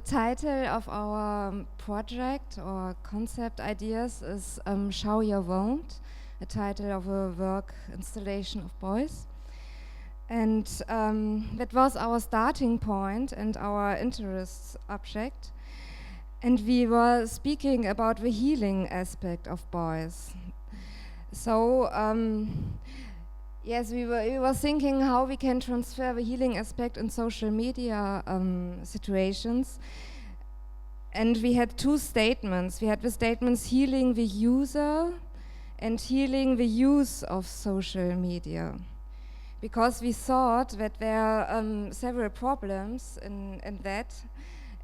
title of our project or concept ideas is Schau ihr wohnt, a title of a work installation of Beuys. And that was our starting point and our interest object. And we were speaking about the healing aspect of Beuys. So, yes, we were thinking how we can transfer the healing aspect in social media situations. And we had two statements. We had the statements healing the user and healing the use of social media. Because we thought that there are several problems in that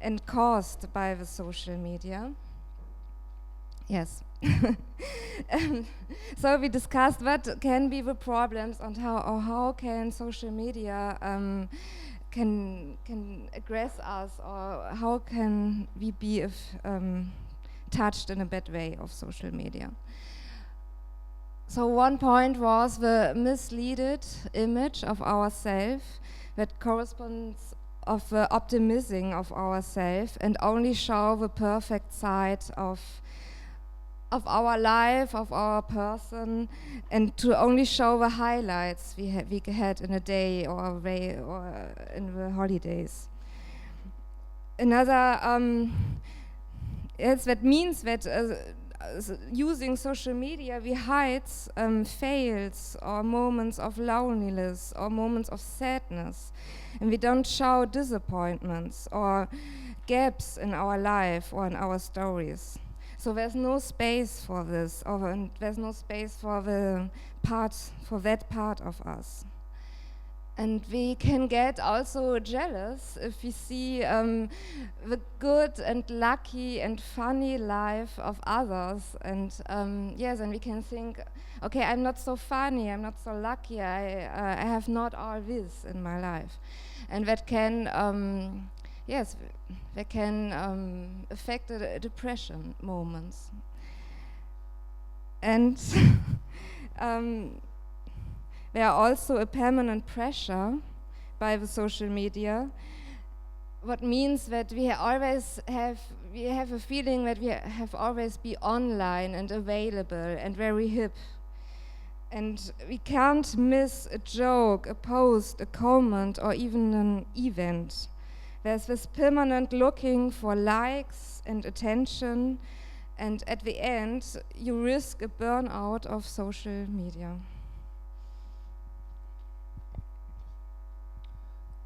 and caused by the social media. Yes. So we discussed what can be the problems and how can social media can aggress us, or how can we be touched in a bad way of social media. So one point was the misleaded image of ourselves that corresponds of the optimism of ourselves and only show the perfect side of our life, of our person, and to only show the highlights we had in a day or in the holidays. Another, yes, that means that using social media, we hide fails or moments of loneliness or moments of sadness, and we don't show disappointments or gaps in our life or in our stories. So there's no space for this, or there's no space for that part of us. And we can get also jealous if we see the good and lucky and funny life of others. And yes, and we can think, okay, I'm not so funny, I'm not so lucky, I have not all this in my life. And that can, yes, that can affect the depression moments. And there are also a permanent pressure by the social media, what means that we have a feeling that we have always be online and available and very hip. And we can't miss a joke, a post, a comment, or even an event. There's this permanent looking for likes and attention, and at the end, you risk a burnout of social media.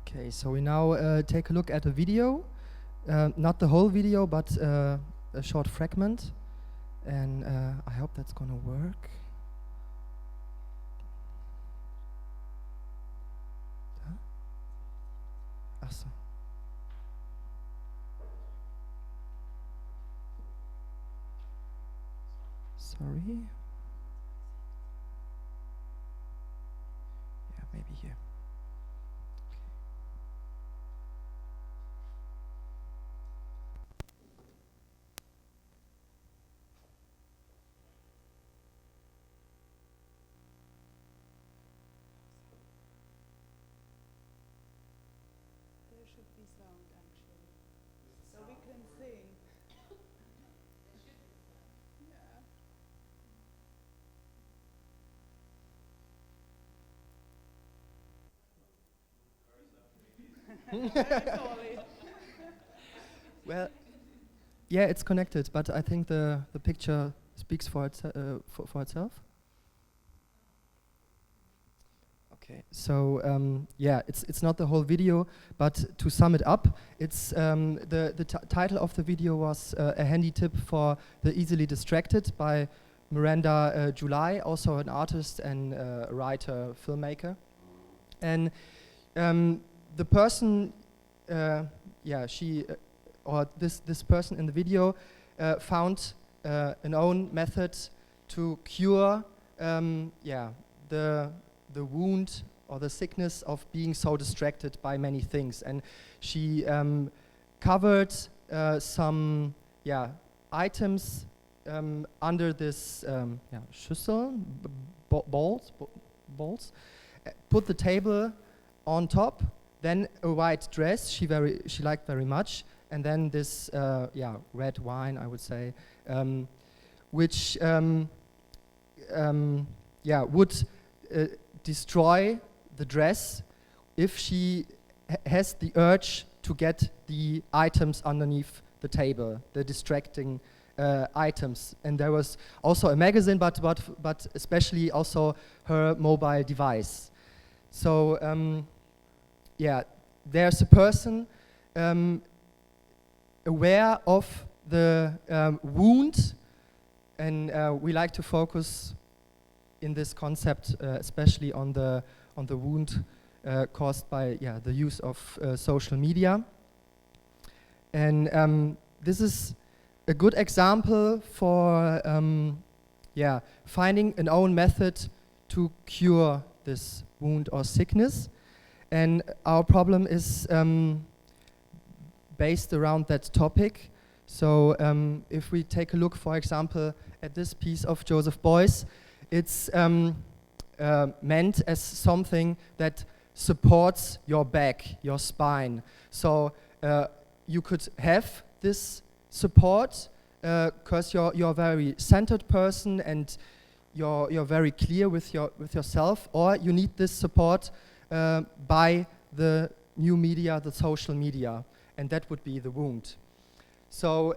Okay, so we now take a look at a video, not the whole video, but a short fragment, and I hope that's gonna work. Ach so. Sorry. Yeah, maybe here. Well, yeah, it's connected, but I think the picture speaks for itself. Okay, so yeah, it's not the whole video, but to sum it up, it's the title of the video was a handy tip for the easily distracted by Miranda July, also an artist and writer, filmmaker, and the person, yeah, she or this person in the video found an own method to cure, yeah, the wound or the sickness of being so distracted by many things, and she covered some, yeah, items under this yeah, Schüssel, balls, put the table on top, then a white dress she liked very much, and then this red wine, I would say, which would destroy the dress if she has the urge to get the items underneath the table, the distracting items. And there was also a magazine, but especially also her mobile device. So there's a person aware of the wound, and we like to focus in this concept especially on the wound caused by the use of social media. And this is a good example for finding an own method to cure this wound or sickness. And our problem is based around that topic. So if we take a look, for example, at this piece of Joseph Beuys, it's meant as something that supports your back, your spine. So you could have this support because you're a very centered person and you're very clear with yourself, or you need this support by the new media, the social media, and that would be the wound. So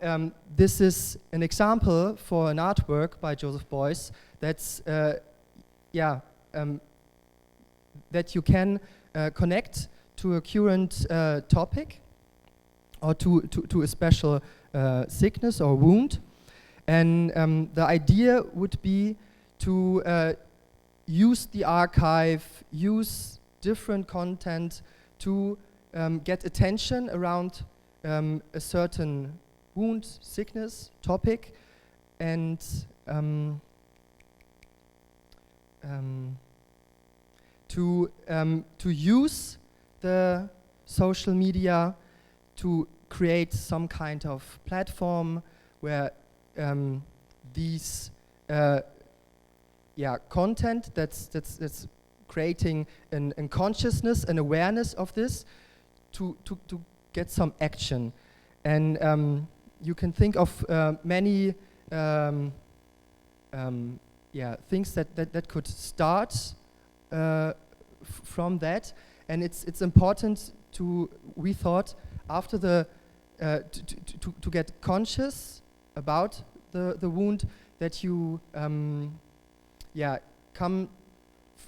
this is an example for an artwork by Joseph Beuys that's that you can connect to a current topic or to a special sickness or wound. And the idea would be to use the archive, use different content to get attention around a certain wound, sickness, topic, and to use the social media to create some kind of platform where these content that's creating an consciousness, an awareness of this, to get some action. And you can think of many things that could start from that. And it's important we thought, after the to get conscious about the wound, that you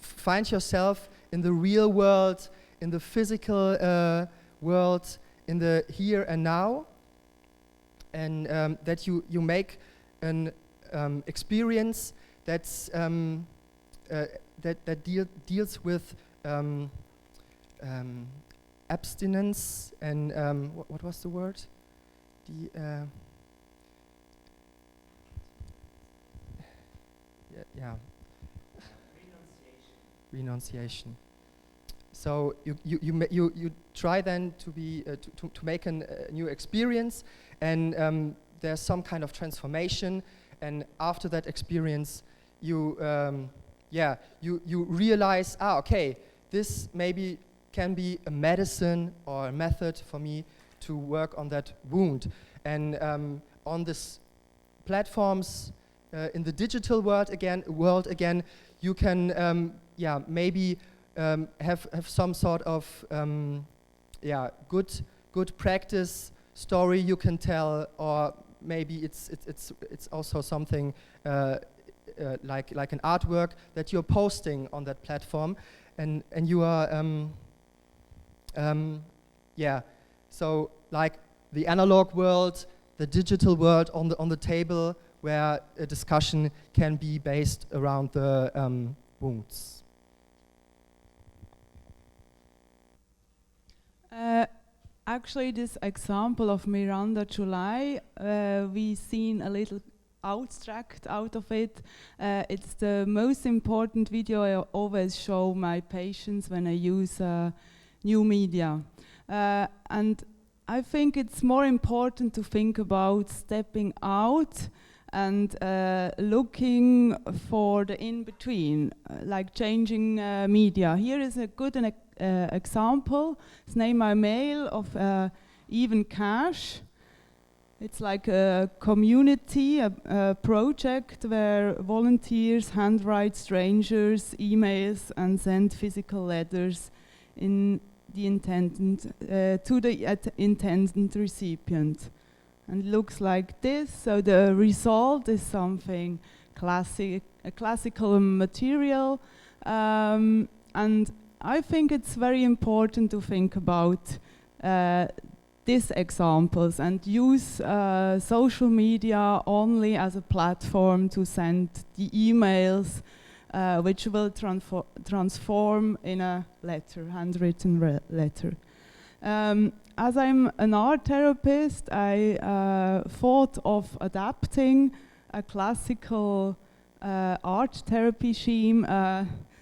find yourself in the real world, in the physical world, in the here and now, and that you make an experience that's that deals with abstinence and what was the word? Renunciation. So you try then to make a new experience, and there's some kind of transformation, and after that experience you realize, okay, this maybe can be a medicine or a method for me to work on that wound. And on this platforms in the digital world again, you can maybe have some sort of good practice story you can tell, or maybe it's also something like an artwork that you're posting on that platform, and you are so like the analog world, the digital world on the table, where a discussion can be based around the wounds. Actually, this example of Miranda July, we've seen a little abstract out of it. It's the most important video I always show my patients when I use new media. And I think it's more important to think about stepping out and looking for the in-between, like changing media. Here is a good example. It's named my mail of even cash. It's like a community, a project where volunteers handwrite strangers emails and send physical letters in the to the intended recipient. And it looks like this. So the result is something a classical material, and I think it's very important to think about these examples and use social media only as a platform to send the emails which will transform in a letter, handwritten letter. As I'm an art therapist, I thought of adapting a classical art therapy scheme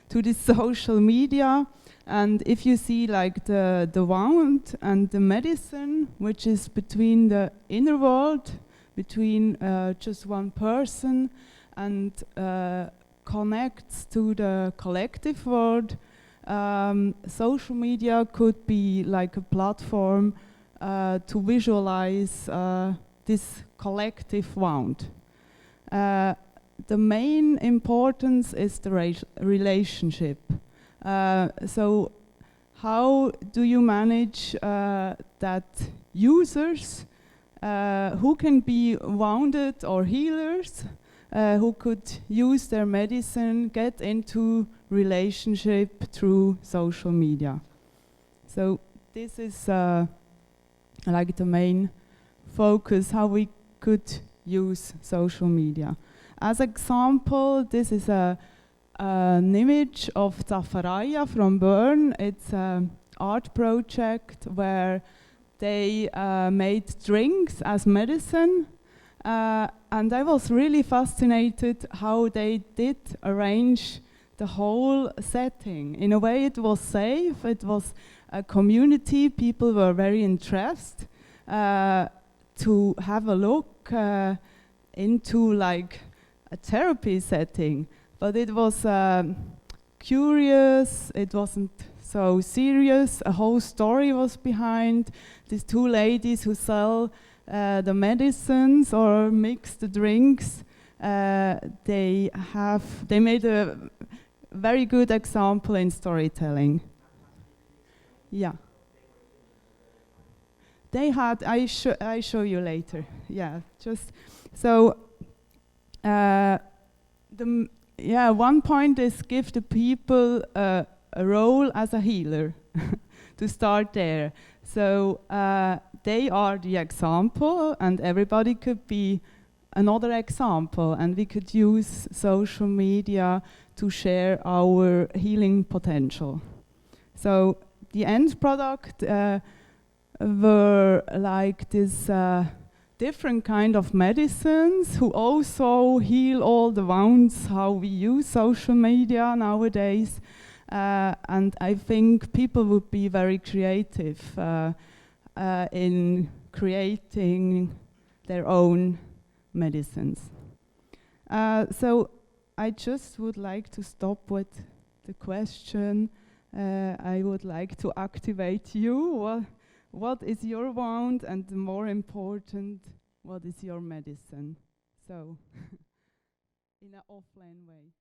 to the social media. And if you see like the wound and the medicine, which is between the inner world, between just one person, and connects to the collective world, social media could be like a platform to visualize this collective wound. The main importance is the relationship. So how do you manage that users who can be wounded or healers, who could use their medicine, get into relationship through social media? So this is like the main focus, how we could use social media. As example, this is an image of Zafaraya from Bern. It's an art project where they made drinks as medicine. And I was really fascinated how they did arrange the whole setting. In a way, it was safe. It was a community. People were very interested to have a look into like a therapy setting. But it was curious. It wasn't so serious. A whole story was behind. These two ladies who sell the medicines or mix the drinks. They made a very good example in storytelling. Yeah. They had. I show you later. Yeah. Just so. One point is give the people a role as a healer to start there. So they are the example, and everybody could be another example, and we could use social media to share our healing potential. So the end product were like this different kind of medicines who also heal all the wounds, how we use social media nowadays. And I think people would be very creative in creating their own medicines. So I just would like to stop with the question. I would like to activate you. What is your wound, and the more important, what is your medicine? So, in an offline way.